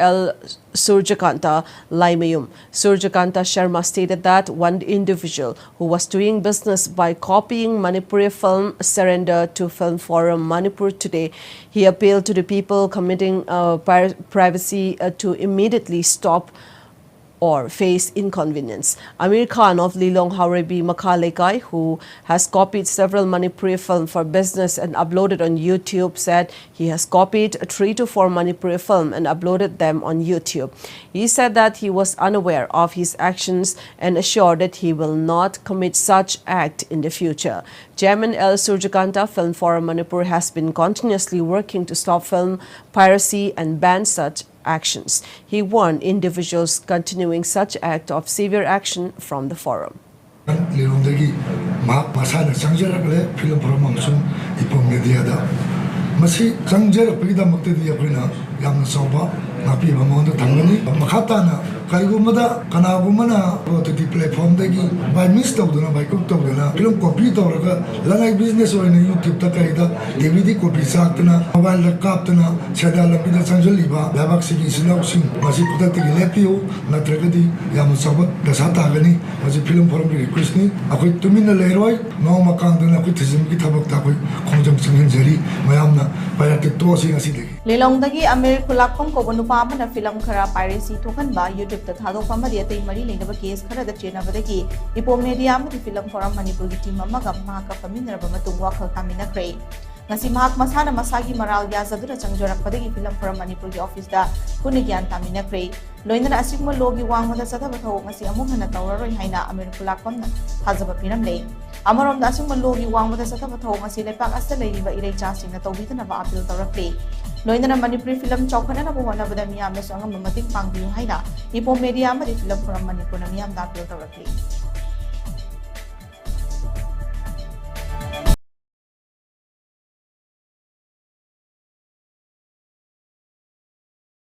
L. Surjakanta Laimayum. Surjakanta Sharma stated that one individual who was doing business by copying Manipuri film surrendered to FilmForum Manipur today. He appealed to the people committing piracy to immediately stop or face inconvenience. Amir Khan of Lilong Harebi Makha, who has copied several Manipuri films for business and uploaded on YouTube, said he has copied 3 to 4 Manipuri films and uploaded them on YouTube. He said that he was unaware of his actions and assured that he will not commit such act in the future. Chairman L. Surjakanta FilmForum Manipur has been continuously working to stop film piracy and ban such actions. He warned individuals continuing such act of severe action from the forum. Kaigumada kanagumana to the platform dagi by miss Touduna by cook Touduna film copy toraga lanai business or in YouTube takaida DVD copy saktana mobile kaptana chathalliba sandoktuna dabaksi sinausin masi putati lepio natragadi yam sabat dasata gani masi FilmForum request ni akoi tumina leroi no makangdana akoi tizim ki thabak ta koi khongjam singhin jari mayamna payate to sing asi dagi Lelong dagi Amir kulakpam ko bunupa na film khara Piracy tokan ba YouTube ta Thadokpa atei mari leinaba case khara da chena badagi Epom Media App FilmForum Manipur gi team amaga Makha paminraba matung wakhal taminnakhrey ngasi mahak masana masagi maral ya zadura changjorak padagi FilmForum Manipur gi office da kuni gyan taminnakhrey loinana asigma logi wangmada sadaba tho ngasi amung hana tawraroi haina Amir kulakpam na thajaba piram lei amarom da asigma logi wangmada sadaba tho ngasi lepak asta leiriba irei cha singna tawbidana ba appeal tawrakle loinana Manipuri film chaukhana na buhona bada miyam na sangam mating pangbiyu haina Epom Media App FilmForum Manipur na miyam da appeal tawrakle